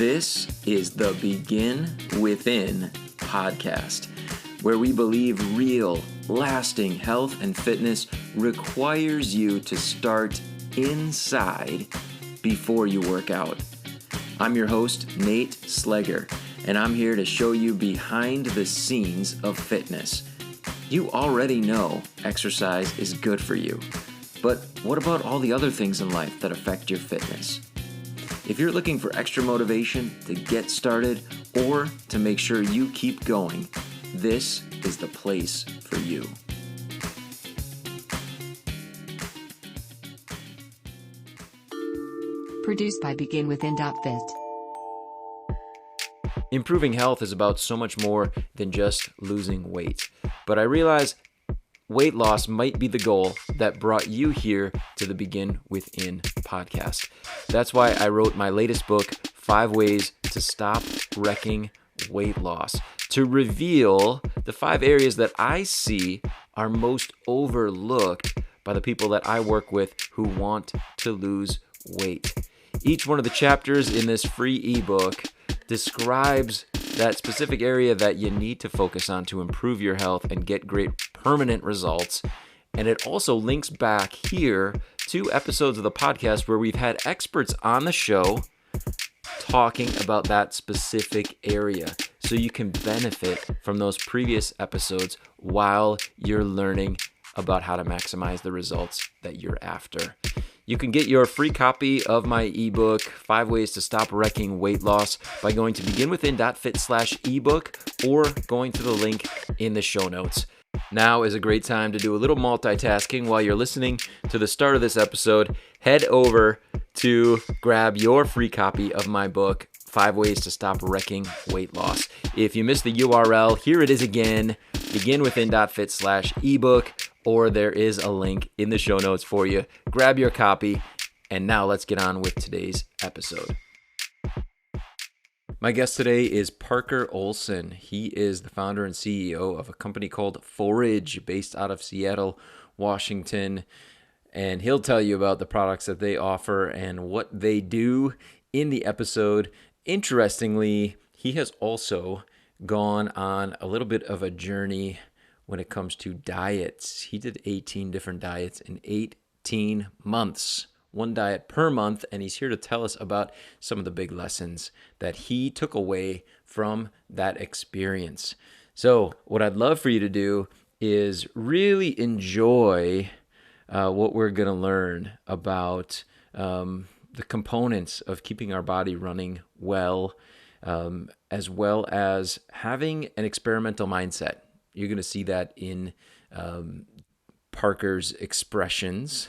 This is the Begin Within podcast, where we believe real, lasting health and fitness requires you to start inside before you work out. I'm your host, Nate Sleger, and I'm here to show you behind the scenes of fitness. You already know exercise is good for you, but what about all the other things in life that affect your fitness? If you're looking for extra motivation to get started or to make sure you keep going, this is the place for you. Produced by BeginWithin.fit. Improving health is about so much more than just losing weight. But I realize weight loss might be the goal that brought you here to the Begin Within podcast. That's why I wrote my latest book, 5 Ways to Stop Wrecking Weight Loss, to reveal the 5 areas that I see are most overlooked by the people that I work with who want to lose weight. Each one of the chapters in this free ebook describes that specific area that you need to focus on to improve your health and get great permanent results. And it also links back here to episodes of the podcast where we've had experts on the show talking about that specific area. So you can benefit from those previous episodes while you're learning about how to maximize the results that you're after. You can get your free copy of my ebook, 5 Ways to Stop Wrecking Weight Loss, by going to beginwithin.fit/ebook or going to the link in the show notes. Now is a great time to do a little multitasking while you're listening to the start of this episode. Head over to grab your free copy of my book, 5 Ways to Stop Wrecking Weight Loss. If you missed the URL, here it is again, beginwithin.fit/ebook, or there is a link in the show notes for you. Grab your copy, and now let's get on with today's episode. My guest today is Parker Olson. He is the founder and CEO of a company called Forij, based out of Seattle, Washington, and he'll tell you about the products that they offer and what they do in the episode. Interestingly, he has also gone on a little bit of a journey when it comes to diets. He did 18 different diets in 18 months, 1 diet per month, and he's here to tell us about some of the big lessons that he took away from that experience. So what I'd love for you to do is really enjoy what we're going to learn about the components of keeping our body running well, as well as having an experimental mindset. You're going to see that in Parker's expressions.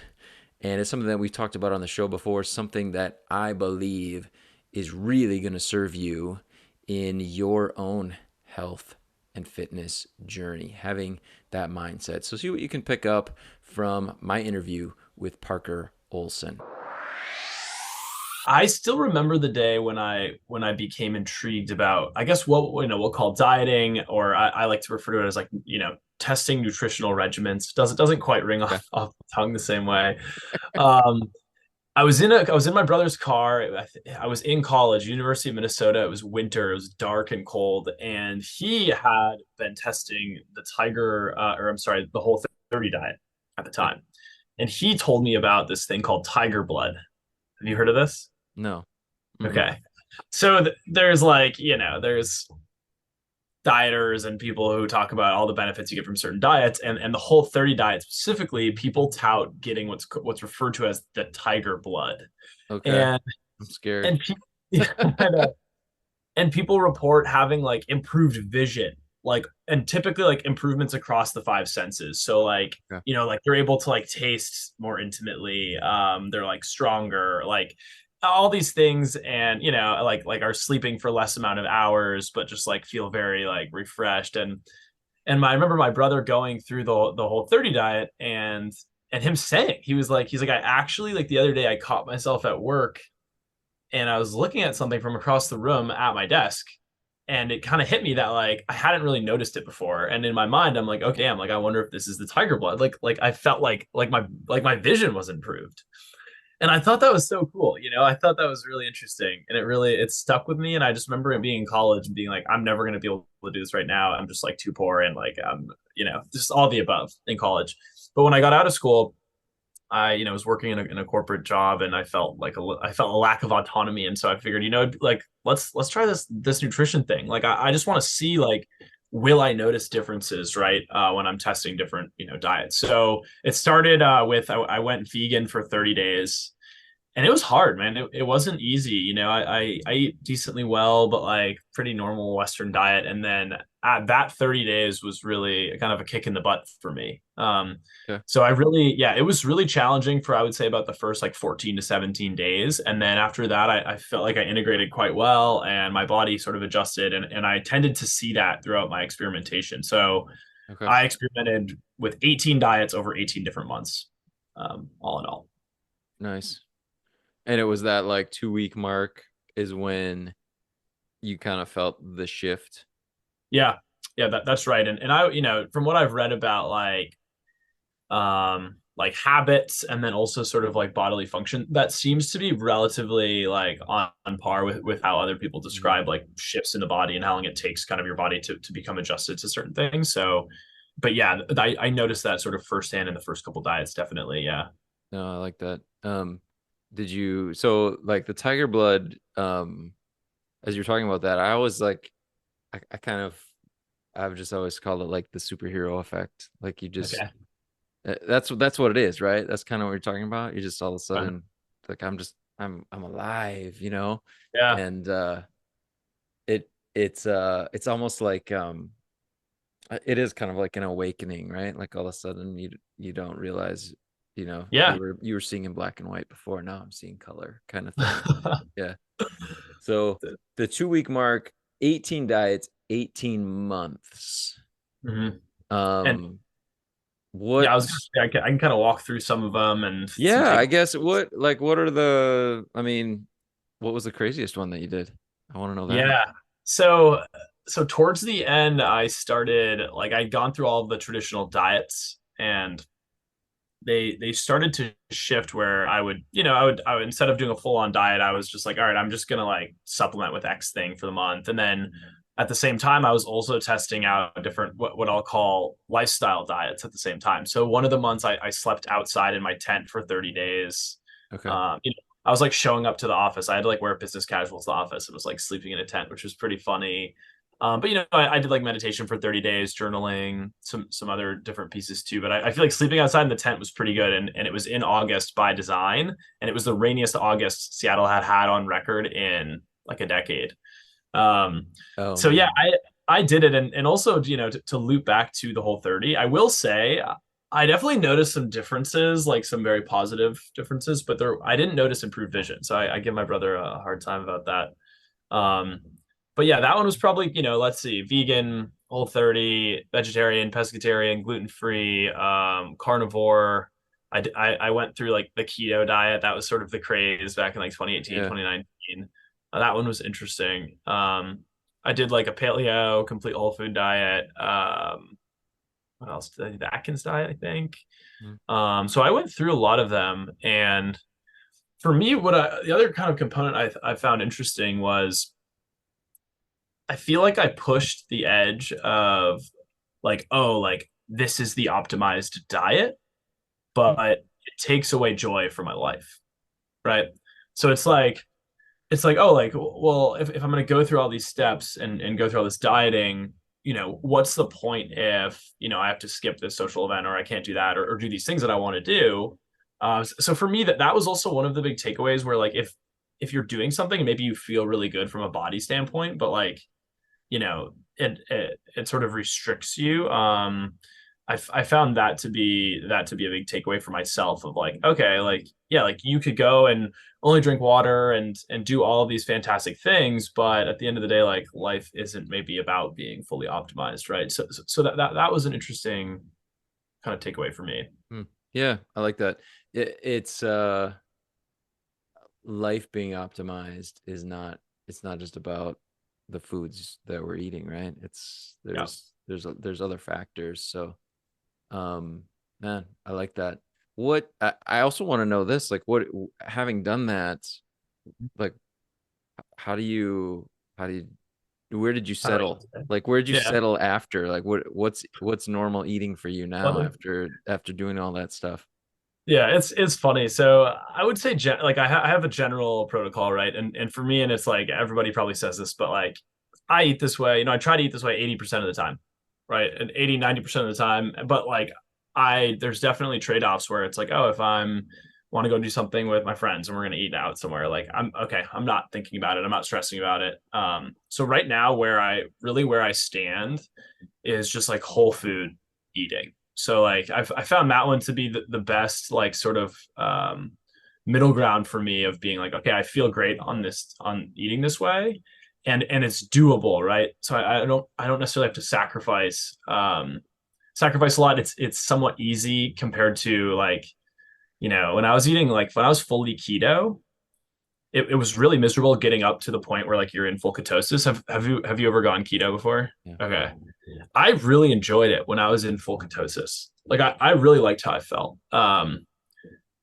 And it's something that we've talked about on the show before, something that I believe is really going to serve you in your own health and fitness journey, having that mindset. So see what you can pick up from my interview with Parker Olson. I still remember the day when I became intrigued about, I guess, what we'll call dieting, or I like to refer to it as testing nutritional regimens. Doesn't quite ring off the tongue the same way. I was in my brother's car. I was in college, University of Minnesota. It was winter. It was dark and cold, and he had been testing the the Whole30 diet at the time, and he told me about this thing called Tiger Blood. Have you heard of this? No. Mm-hmm. Okay. So there's there's dieters and people who talk about all the benefits you get from certain diets, and the Whole30 diet specifically, people tout getting what's referred to as the Tiger Blood. Okay. And I'm scared. And people report having improved vision, and typically improvements across the 5 senses. So they're able to taste more intimately. They're stronger, all these things, and are sleeping for less amount of hours, but just feel very refreshed. And I remember my brother going through the Whole30 diet, and him saying, he's like, I actually, the other day I caught myself at work and I was looking at something from across the room at my desk, and it kind of hit me that I hadn't really noticed it before. And in my mind, I'm like, okay, I wonder if this is the Tiger Blood. I felt like my vision was improved. And I thought that was so cool. I thought that was really interesting, and it stuck with me. And I just remember it being in college and being like, I'm never going to be able to do this right now. I'm just like too poor, and like just all the above in college. But when I got out of school, I was working in a corporate job, and I felt a lack of autonomy, and so I figured, like let's try this nutrition thing. Like I just want to see, like, will I notice differences, right, when I'm testing different diets. So it started with I went vegan for 30 days, and it was hard, man. It wasn't easy. I eat decently well, but like pretty normal Western diet. And then that 30 days was really kind of a kick in the butt for me. Okay. So it was really challenging for, I would say, about the first like 14 to 17 days. And then after that, I felt like I integrated quite well, and my body sort of adjusted. And I tended to see that throughout my experimentation. So Okay. I experimented with 18 diets over 18 different months, all in all. Nice. And it was that like 2 week mark is when you kind of felt the shift. Yeah. Yeah, that's right. And I, from what I've read about like habits, and then also sort of like bodily function, that seems to be relatively like on par with how other people Mhm. describe like shifts in the body and how long it takes kind of your body to become adjusted to certain things. So, but yeah, I noticed that sort of firsthand in the first couple diets, definitely. Yeah. No, I like that. Did you so like the tiger blood, as you're talking about that, I always like I kind of I've just always called it like the superhero effect. Like you just Okay. that's what it is, right? That's kind of what you're talking about. You just all of a Uh, sudden like I'm alive, you know? yeah. And it's almost like it is kind of like an awakening, right? Like all of a sudden you don't realize, Yeah. you were seeing in black and white before. Now I'm seeing color kind of thing. Yeah. So the 2 week mark, 18 diets, 18 months. Mhm. And Um, yeah, I what? was gonna say, I can kind of walk through some of them and some Yeah, take. I guess what are the? I mean, what was the craziest one that you did? I want to know that. Yeah. So so towards the end, I started, like, I'd gone through all of the traditional diets, and they started to shift where I would instead of doing a full on diet, I was just like, all right, I'm just gonna like supplement with X thing for the month. And then at the same time, I was also testing out different what I'll call lifestyle diets at the same time. So one of the months I slept outside in my tent for 30 days. Okay. I was like showing up to the office. I had to like wear business casuals to the office. It was like sleeping in a tent, which was pretty funny. But I did like meditation for 30 days, journaling, some other different pieces too. But I feel like sleeping outside in the tent was pretty good, and it was in August by design, and it was the rainiest August Seattle had on record in like a decade. Um, Oh so yeah, man. I did it, and also to loop back to the whole 30, I will say I definitely noticed some differences, like some very positive differences, but I didn't notice improved vision. So I give my brother a hard time about that. Um, but yeah, that one was probably, let's see, vegan, Whole30, vegetarian, pescatarian, gluten free, carnivore. I went through like the keto diet. That was sort of the craze back in like 2018, Yeah. 2019. That one was interesting. I did like a paleo, complete whole food diet. What else did I do? The Atkins diet, I think. Mm. So I went through a lot of them, and for me, the other kind of component I found interesting was I feel like I pushed the edge of like, oh, like this is the optimized diet, Mm. but it takes away joy from my life, right? So it's like, oh, like, well, if I'm going to go through all these steps and go through all this dieting, what's the point if I have to skip this social event, or I can't do that, or do these things that I want to do. So for me, that was also one of the big takeaways, where like if you're doing something, maybe you feel really good from a body standpoint, but like it sort of restricts you. I found that to be a big takeaway for myself, of like, okay, like, yeah, like you could go and only drink water and do all of these fantastic things, but at the end of the day, like, life isn't maybe about being fully optimized, right? So that was an interesting kind of takeaway for me. Mm. Yeah, I like that. It's life being optimized is not it's not just about the foods that we're eating, right? It's Yeah. there's other factors. So, um, man, I like that. what I also want to know this, like what, having done that, like how do you how do you where did you How do I settle? use it? Like where did you Yeah. settle after? Like what's normal eating for you now Funny. after doing all that stuff? Yeah, it's funny. So I would say like I have a general protocol, right? And for me, and it's like everybody probably says this, but like I eat this way, I try to eat this way 80% of the time, right? And 80-90% of the time. But like there's definitely trade-offs where it's like, oh, if I'm want to go do something with my friends and we're gonna eat out somewhere, like I'm okay, I'm not thinking about it, I'm not stressing about it. So right now where I stand is just like whole food eating. So like I found that one to be the best like sort of middle ground for me of being like, okay, I feel great on eating this way, and it's doable, right? So I don't necessarily have to sacrifice a lot. It's somewhat easy compared to like, when I was eating, like when I was fully keto, it was really miserable getting up to the point where like you're in full ketosis. Have you ever gone keto before? Yeah. Okay. I really enjoyed it when I was in full ketosis. Like I really liked how I felt.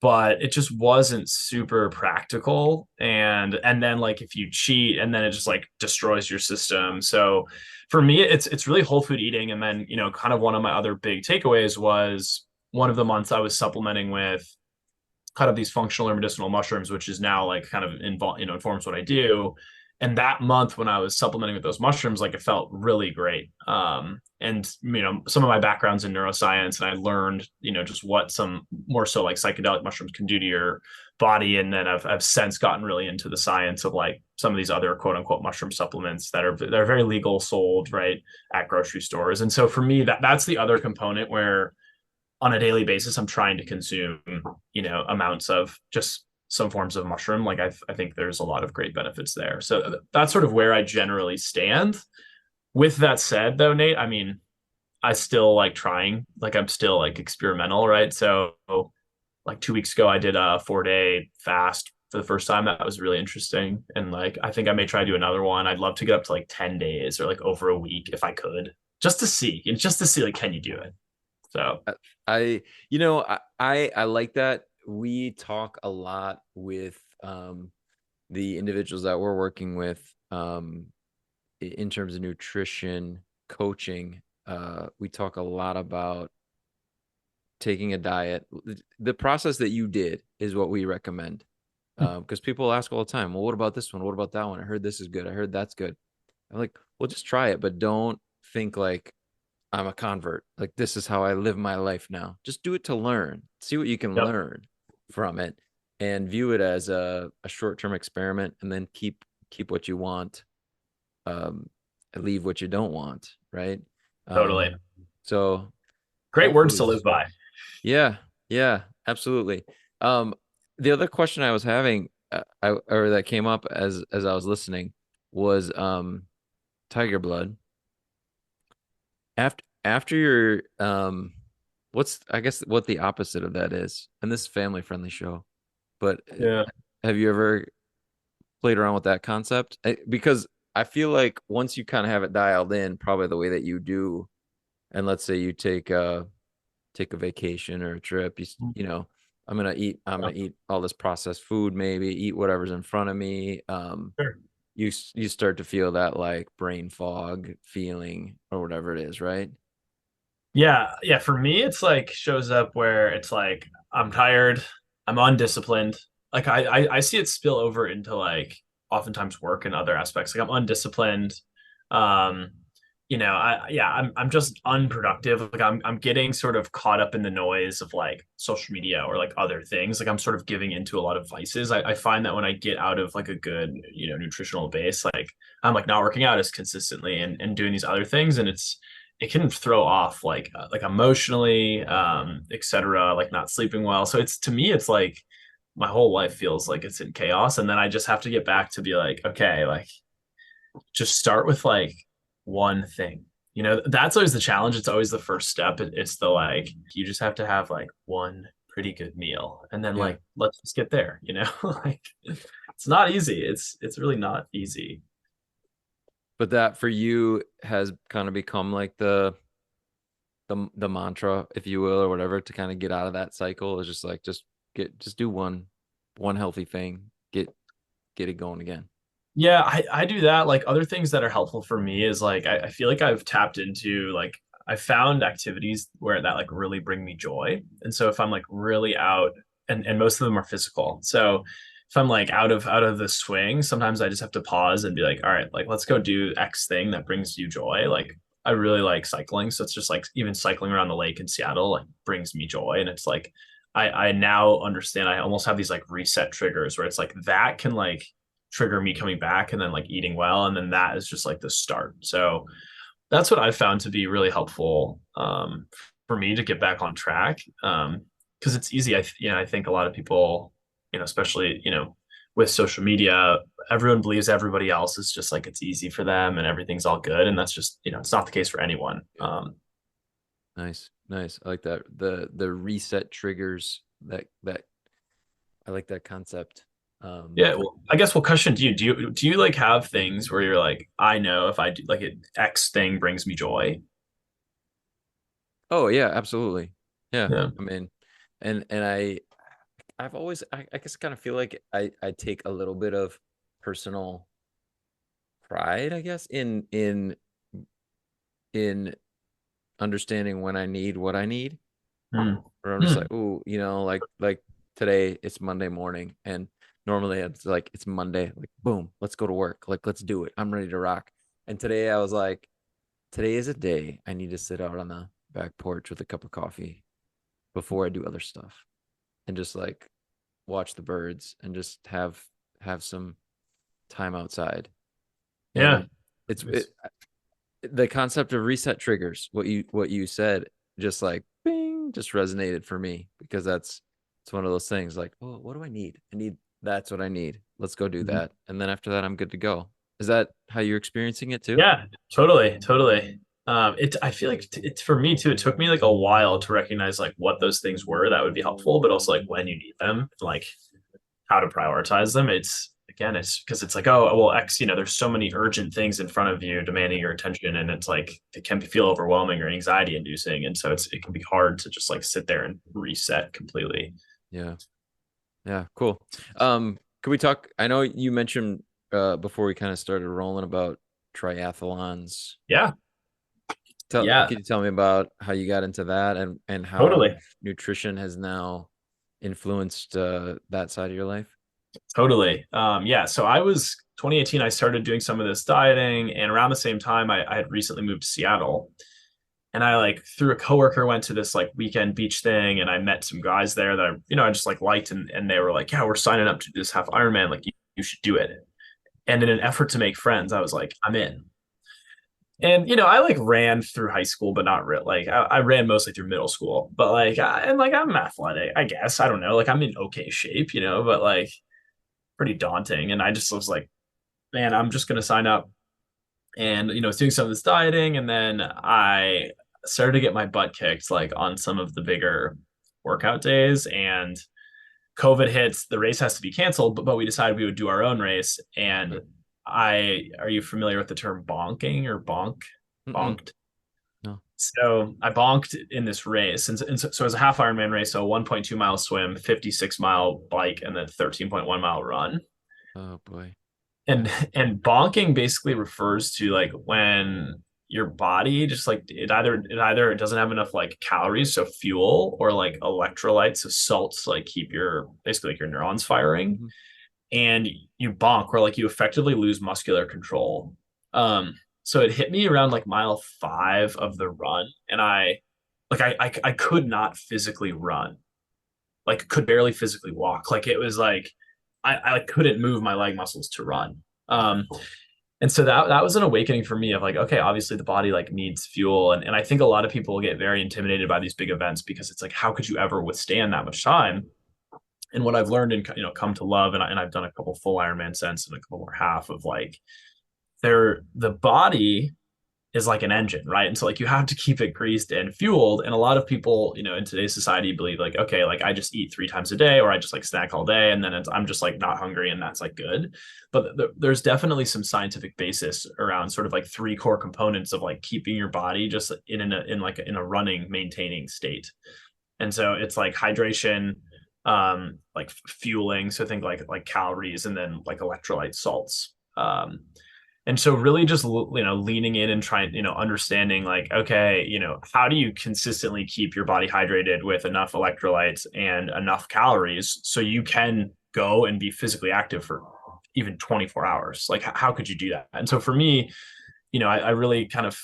But it just wasn't super practical. And then like if you cheat and then it just like destroys your system. So for me, it's really whole food eating. And then, kind of one of my other big takeaways was one of the months I was supplementing with kind of these functional or medicinal mushrooms, which is now like kind of informs what I do. And that month when I was supplementing with those mushrooms, like it felt really great. And some of my background's in neuroscience, and I learned, just what some more so like psychedelic mushrooms can do to your body. And then I've since gotten really into the science of like some of these other quote unquote mushroom supplements that are very legal, sold right at grocery stores. And so for me, that's the other component where on a daily basis, I'm trying to consume, amounts of just some forms of mushroom. Like I think there's a lot of great benefits there. So that's sort of where I generally stand. With that said, though, Nate, I mean, I still like trying, like I'm still like experimental, right? So like 2 weeks ago, I did a 4-day fast for the first time. That was really interesting. And like, I think I may try to do another one. I'd love to get up to like 10 days or like over a week if I could, just to see like, can you do it? So I you know I like that. We talk a lot with the individuals that we're working with in terms of nutrition coaching. We talk a lot about taking a diet. The process that you did is what we recommend, because people ask all the time, well, what about this one, what about that one? I heard this is good, I heard that's good. I'm like, well, just try it, but don't think like I'm a convert. Like this is how I live my life now. Just do it to learn. See what you can yep. learn from it and view it as a short-term experiment, and then keep what you want, um leave what you don't want, right? Totally. So Great whole words to live foods. by. Yeah, yeah, absolutely. um the other question I was having, or that came up as I was listening, was tiger blood. After your what's, I guess, what the opposite of that is, and this family friendly show, but Yeah. have you ever played around with that concept? Because I feel like once you kind of have it dialed in, probably the way that you do, and let's say you take a vacation or a trip, I'm gonna eat all this processed food, maybe eat whatever's in front of me. Sure. You start to feel that like brain fog feeling or whatever it is, right? Yeah. Yeah. For me, it's like shows up where it's like I'm tired, I'm undisciplined. Like I see it spill over into like oftentimes work and other aspects. Like I'm undisciplined. Um, I'm just unproductive. Like I'm getting sort of caught up in the noise of like social media or like other things. Like I'm sort of giving into a lot of vices. I find that when I get out of like a good, nutritional base, like I'm like not working out as consistently and doing these other things, and it can throw off like emotionally, etc., like not sleeping well. So it's to me, it's like my whole life feels like it's in chaos. And then I just have to get back to be like, okay, like just start with like one thing. That's always the challenge. It's always the first step. It's the like, you just have to have like one pretty good meal. And then Yeah. like, let's just get there, like it's not easy. It's really not easy. But that for you has kind of become like the mantra, if you will, or whatever, to kind of get out of that cycle is just like just do one healthy thing, get it going again. Yeah, I do that. Like other things that are helpful for me is like I feel like I've tapped into like I found activities where that like really bring me joy. And so if I'm like really out and most of them are physical. So if I'm like out of the swing, sometimes I just have to pause and be like, all right, like let's go do X thing that brings you joy. Like I really like cycling. So it's just like even cycling around the lake in Seattle like brings me joy. And it's like I now understand I almost have these like reset triggers where it's like that can like trigger me coming back and then like eating well, and then that is just like the start. So that's what I found to be really helpful for me to get back on track, because it's easy. I think a lot of people, especially with social media, everyone believes everybody else is just like it's easy for them and everything's all good, and that's just it's not the case for anyone. Nice, nice. I like that. The reset triggers that I like that concept. Yeah, well, I guess what question do you like have things where you're like, I know if I do like it, X thing brings me joy? Oh yeah, absolutely. Yeah. Yeah. I mean, and I've always I guess kind of feel like I take a little bit of personal pride, I guess, in understanding when I need what I need. Hmm. Or I'm just Hmm. like, ooh, like today it's Monday morning, and normally it's like it's Monday, like boom, let's go to work, like let's do it. I'm ready to rock. And today I was like, today is a day I need to sit out on the back porch with a cup of coffee before I do other stuff, and just like watch the birds and just have some time outside. Yeah. And the concept of reset triggers, what you said, just like bing, just resonated for me because it's one of those things like, oh, what do I need? I need that's what I need. Let's go do Mhm. that. And then after that, I'm good to go. Is that how you're experiencing it too? Yeah, totally, totally. I feel like it's for me too. It took me like a while to recognize like what those things were that would be helpful, but also like when you need them, like how to prioritize them. It's again, it's because it's like, oh, well, X, there's so many urgent things in front of you demanding your attention, and it's like it can feel overwhelming or anxiety inducing, and so it can be hard to just like sit there and reset completely. Yeah. Yeah. Cool. Could we talk? I know you mentioned before we kind of started rolling about triathlons. Yeah, Could yeah, you tell me about how you got into that and how totally. nutrition has now influenced that side of your life? Totally. Yeah. So I was 2018, I started doing some of this dieting, and around the same time, I had recently moved to Seattle. And I like through a coworker went to this like weekend beach thing, and I met some guys there that I just like liked, and they were like, yeah, we're signing up to this half Ironman. Like you should do it. And in an effort to make friends, I was like, I'm in. And I like ran through high school, but not real. Like I ran mostly through middle school, but like and like I'm athletic, I guess. I don't know. Like I'm in okay shape, but like pretty daunting. And I just was like, man, I'm just gonna sign up. And was doing some of this dieting, and then I started to get my butt kicked like on some of the bigger workout days. And COVID hits, the race has to be canceled, but we decided we would do our own race. And Okay. are you familiar with the term bonking or Mm-mm. bonked? No. So I bonked in this race. And so it was a half Ironman race. So 1.2 mile swim, 56-mile bike, and then 13.1 mile run. Oh boy. Yeah. And bonking basically refers to like when your body just like it doesn't have enough like calories, so fuel, or like electrolytes, so salts, like keep your basically like your neurons firing, Hmm. and you bonk, where like you effectively lose muscular control. So it hit me around like mile 5 of the run, and I could not physically run, like could barely physically walk. Like it was like I like couldn't move my leg muscles to run. And so that was an awakening for me of like, okay, obviously the body like needs fuel. And I think a lot of people get very intimidated by these big events because it's like, how could you ever withstand that much time? And what I've learned and come to love, and I've done a couple full Ironman since and a couple more half of like the body is like an engine, right? And so like you have to keep it greased and fueled. And a lot of people, in today's society believe like, okay, like I just eat 3 times a day, or I just like snack all day, and then I'm just like not hungry, and that's like good. But there's definitely some scientific basis around sort of like three core components of like keeping your body just in a running, maintaining state. And so it's like hydration, like fueling. So think like calories, and then like electrolyte salts. And so really just leaning in and trying, understanding like, okay, how do you consistently keep your body hydrated with enough electrolytes and enough calories so you can go and be physically active for even 24 hours? Like how could you do that? And so for me, I really kind of,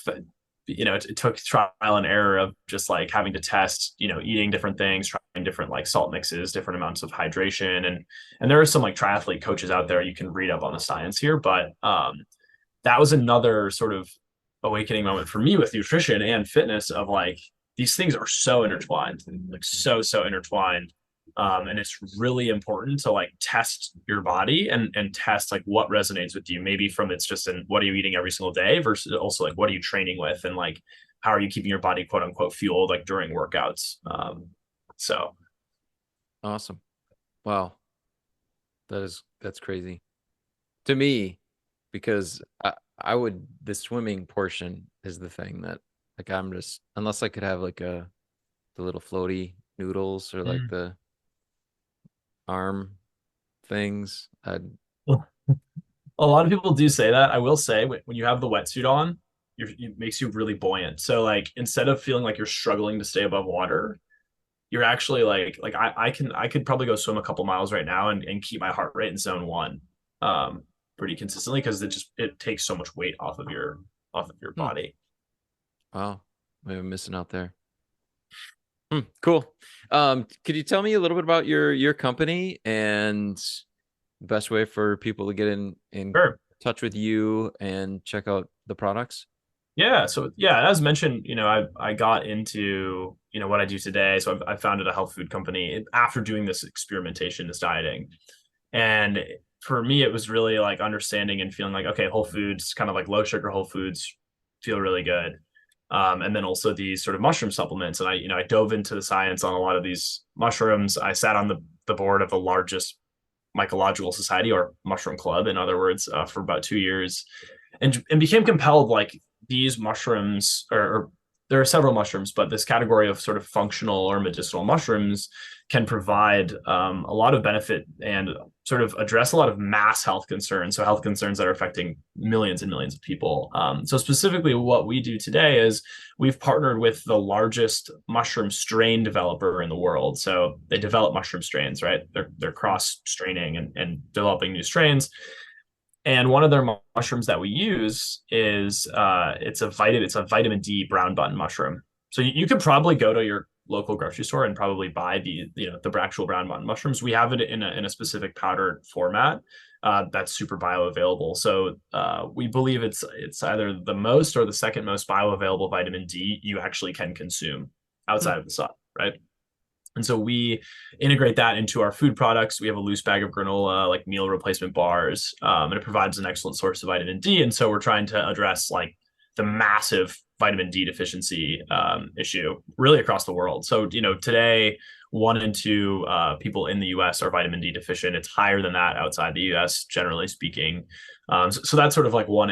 it took trial and error of just like having to test, eating different things, trying different like salt mixes, different amounts of hydration. And there are some like triathlete coaches out there. You can read up on the science here, but that was another sort of awakening moment for me with nutrition and fitness of like, these things are so intertwined, like so intertwined. And it's really important to like test your body and test like what resonates with you. Maybe from it's just in what are you eating every single day versus also like what are you training with, and like how are you keeping your body quote unquote fueled like during workouts. So Awesome. Wow. That's crazy to me, because the swimming portion is the thing that like I'm just, unless I could have like the little floaty noodles or like the arm things. a lot of people do say that. I will say when you have the wetsuit on, it makes you really buoyant. So like instead of feeling like you're struggling to stay above water, you're actually like I could probably go swim a couple miles right now and keep my heart rate in zone 1 pretty consistently, because it takes so much weight off of your Hmm. body. Wow, maybe I'm missing out there. Cool. Could you tell me a little bit about your company and the best way for people to get in Sure. touch with you and check out the products? Yeah. So yeah, as mentioned, I got into what I do today. So I founded a health food company after doing this experimentation, this dieting. And for me, it was really like understanding and feeling like, okay, whole foods, kind of like low sugar whole foods, feel really good. And then also these sort of mushroom supplements. And I dove into the science on a lot of these mushrooms. I sat on the board of the largest mycological society, or mushroom club, in other words, for about 2 years, and became compelled like these mushrooms, or there are several mushrooms, but this category of sort of functional or medicinal mushrooms can provide a lot of benefit and sort of address a lot of mass health concerns. So health concerns that are affecting millions and millions of people. So specifically what we do today is we've partnered with the largest mushroom strain developer in the world. So they develop mushroom strains, right? They're cross straining and developing new strains. And one of their mushrooms that we use is it's a vitamin D brown button mushroom. So you could probably go to your local grocery store and probably buy the actual brown button mushrooms. We have it in a specific powdered format that's super bioavailable. So we believe it's either the most or the second most bioavailable vitamin D you actually can consume Hmm. outside of the sun, right? And so we integrate that into our food products. We have a loose bag of granola, like meal replacement bars, and it provides an excellent source of vitamin D. And so we're trying to address like the massive vitamin D deficiency issue really across the world. So, today, 1 in 2 people in the US are vitamin D deficient. It's higher than that outside the US, generally speaking. So that's sort of like one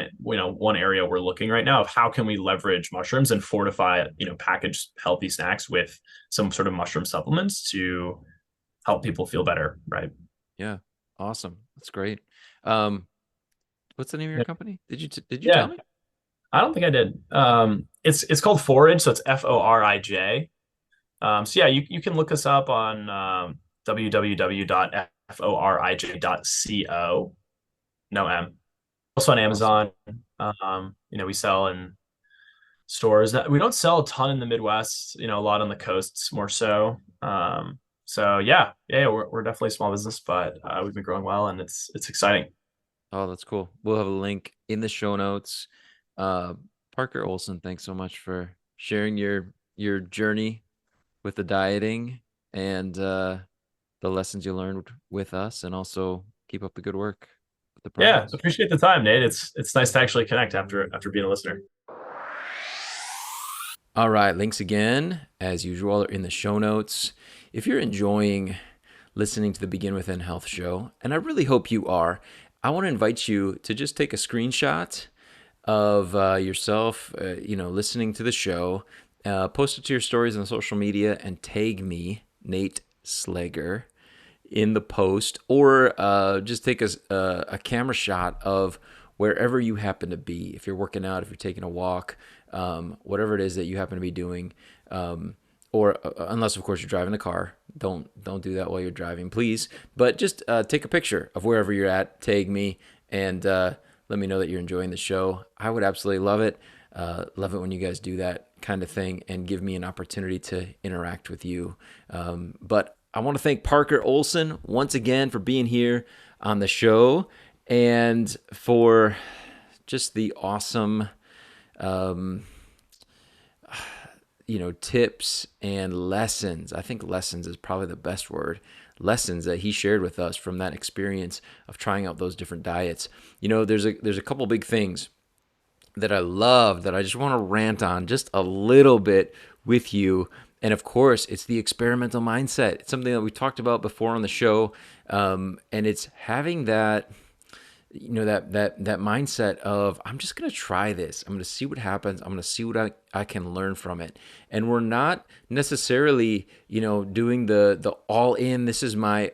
area we're looking right now of how can we leverage mushrooms and fortify, packaged healthy snacks with some sort of mushroom supplements to help people feel better, right? Yeah. Awesome. That's great. Um, what's the name of your company? Did you tell Yeah, me? I don't think I did. It's called Forij, so it's Forij. So yeah, you can look us up on www.forij.co. No M. Also on Awesome. Amazon. We sell in stores that we don't sell a ton in the Midwest, a lot on the coasts more so. So yeah, we're definitely a small business, but we've been growing well, and it's exciting. Oh, that's cool. We'll have a link in the show notes. Uh, Parker Olson, thanks so much for sharing your journey with the dieting and the lessons you learned with us, and also keep up the good work with the Yeah, products. appreciate the time, Nate. It's nice to actually connect after being a listener. All right, links again, as usual, are in the show notes. If you're enjoying listening to the Begin Within Health show, and I really hope you are, I want to invite you to just take a screenshot of yourself, listening to the show, post it to your stories on social media, and tag me, Nate Sleger, in the post, or just take a camera shot of wherever you happen to be. If you're working out, if you're taking a walk, whatever it is that you happen to be doing, or unless of course you're driving the car, don't do that while you're driving, please. But just take a picture of wherever you're at, tag me, and let me know that you're enjoying the show. I would absolutely love it. Love it when you guys do that kind of thing and give me an opportunity to interact with you. But I want to thank Parker Olson once again for being here on the show and for just the awesome, tips and lessons. I think lessons is probably the best word. Lessons that he shared with us from that experience of trying out those different diets. There's a couple big things that I love that I just want to rant on just a little bit with you. And of course, it's the experimental mindset. It's something that we talked about before on the show. And it's having that mindset of, I'm just going to try this. I'm going to see what happens. I'm going to see what I can learn from it. And we're not necessarily, doing the all in. This is my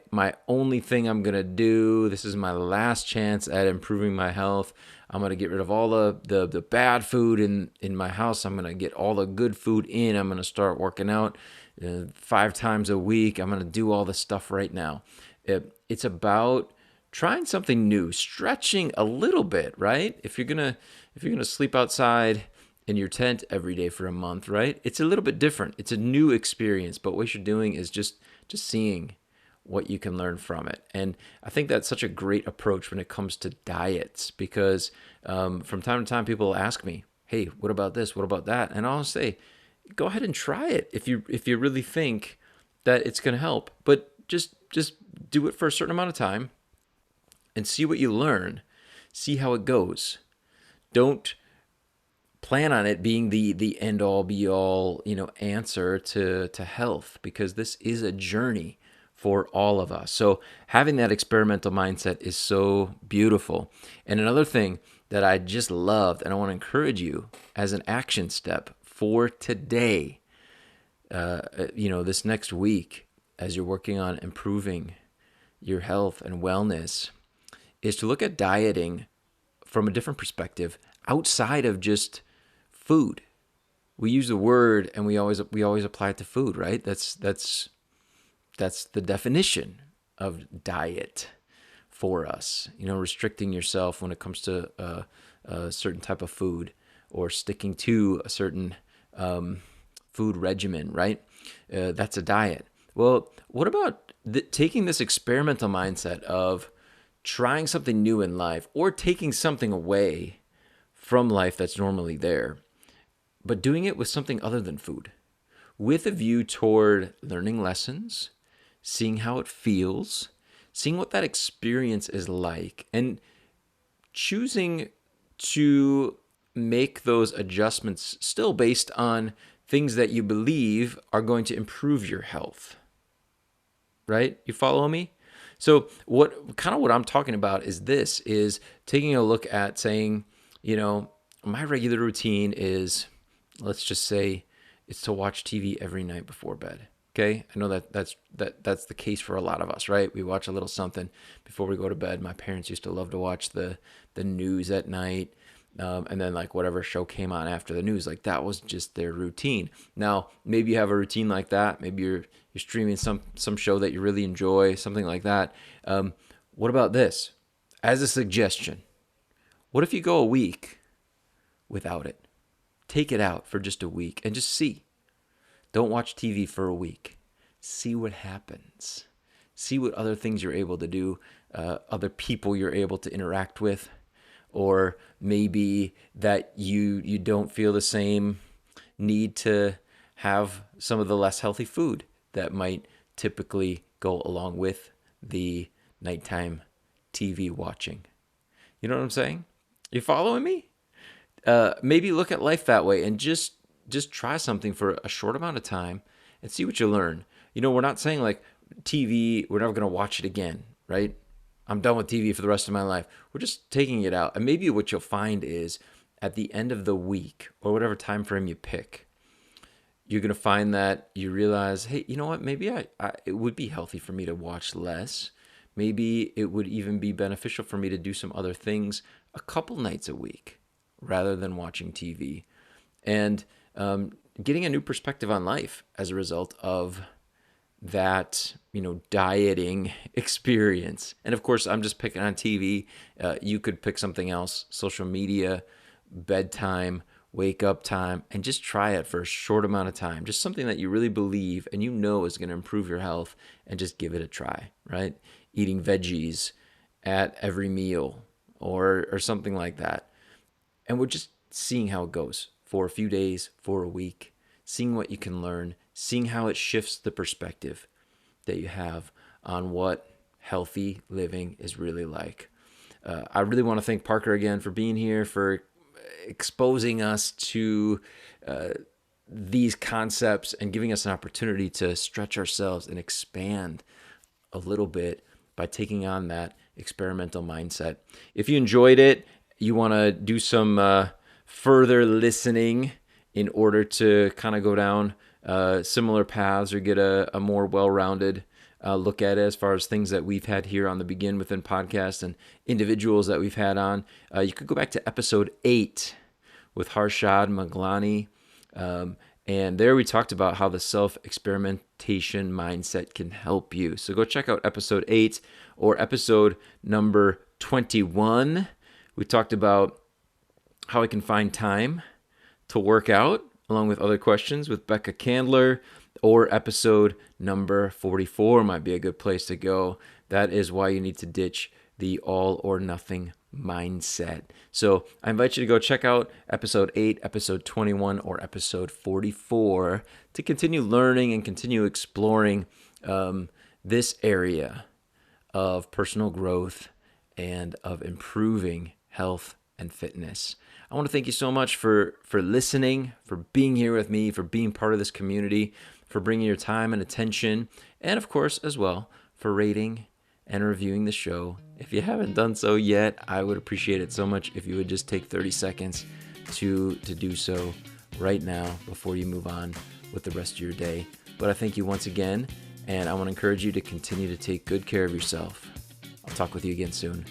only thing I'm going to do. This is my last chance at improving my health. I'm going to get rid of all the bad food in my house. I'm going to get all the good food in. I'm going to start working out 5 times a week. I'm going to do all this stuff right now. It's about trying something new, stretching a little bit, right? If you're gonna sleep outside in your tent every day for a month, right? It's a little bit different. It's a new experience, but what you're doing is just seeing what you can learn from it. And I think that's such a great approach when it comes to diets, because from time to time people ask me, "Hey, what about this? What about that?" And I'll say, "Go ahead and try it if you really think that it's going to help, but just do it for a certain amount of time." And see what you learn, see how it goes. Don't plan on it being the end all be all, answer to health, because this is a journey for all of us. So having that experimental mindset is so beautiful. And another thing that I just loved, and I want to encourage you as an action step for today, this next week, as you're working on improving your health and wellness, is to look at dieting from a different perspective outside of just food. We use the word and we always apply it to food, right? That's the definition of diet for us. Restricting yourself when it comes to a certain type of food, or sticking to a certain food regimen, right? That's a diet. Well, what about taking this experimental mindset of trying something new in life, or taking something away from life that's normally there, but doing it with something other than food, with a view toward learning lessons, seeing how it feels, seeing what that experience is like, and choosing to make those adjustments still based on things that you believe are going to improve your health. Right? You follow me? So what I'm talking about is taking a look at saying, my regular routine is, let's just say, it's to watch TV every night before bed. Okay? I know that's the case for a lot of us, right? We watch a little something before we go to bed. My parents used to love to watch the news at night. And then whatever show came on after the news, that was just their routine. Now, maybe you have a routine like that. Maybe you're streaming some show that you really enjoy, something like that. What about this? As a suggestion, what if you go a week without it? Take it out for just a week and just see. Don't watch TV for a week. See what happens. See what other things you're able to do, other people you're able to interact with. Or maybe that you don't feel the same need to have some of the less healthy food that might typically go along with the nighttime TV watching. You know what I'm saying? You following me? Maybe look at life that way and just just try something for a short amount of time and see what you learn. We're not saying like TV, we're never going to watch it again, right? I'm done with TV for the rest of my life. We're just taking it out. And maybe what you'll find is at the end of the week or whatever time frame you pick, you're going to find that you realize, hey, you know what? Maybe it would be healthy for me to watch less. Maybe it would even be beneficial for me to do some other things a couple nights a week rather than watching TV. And getting a new perspective on life as a result of that, dieting experience. And of course, I'm just picking on TV. You could pick something else, social media, bedtime, wake up time, and just try it for a short amount of time. Just something that you really believe and is going to improve your health, and just give it a try, right? Eating veggies at every meal or something like that. And we're just seeing how it goes for a few days, for a week, seeing what you can learn, seeing how it shifts the perspective that you have on what healthy living is really like. I really want to thank Parker again for being here, for exposing us to these concepts and giving us an opportunity to stretch ourselves and expand a little bit by taking on that experimental mindset. If you enjoyed it, you want to do some further listening in order to kind of go down similar paths or get a more well-rounded look at it as far as things that we've had here on the Begin Within podcast and individuals that we've had on, you could go back to episode 8 with Harshad Maglani. And there we talked about how the self-experimentation mindset can help you. So go check out episode 8 or episode number 21. We talked about how I can find time to work out, along with other questions with Becca Candler, or episode number 44 might be a good place to go. That is why you need to ditch the all or nothing mindset. So I invite you to go check out episode 8, episode 21, or episode 44 to continue learning and continue exploring this area of personal growth and of improving health and fitness. I want to thank you so much for listening, for being here with me, for being part of this community, for bringing your time and attention, and of course, as well, for rating and reviewing the show. If you haven't done so yet, I would appreciate it so much if you would just take 30 seconds to do so right now before you move on with the rest of your day. But I thank you once again, and I want to encourage you to continue to take good care of yourself. I'll talk with you again soon.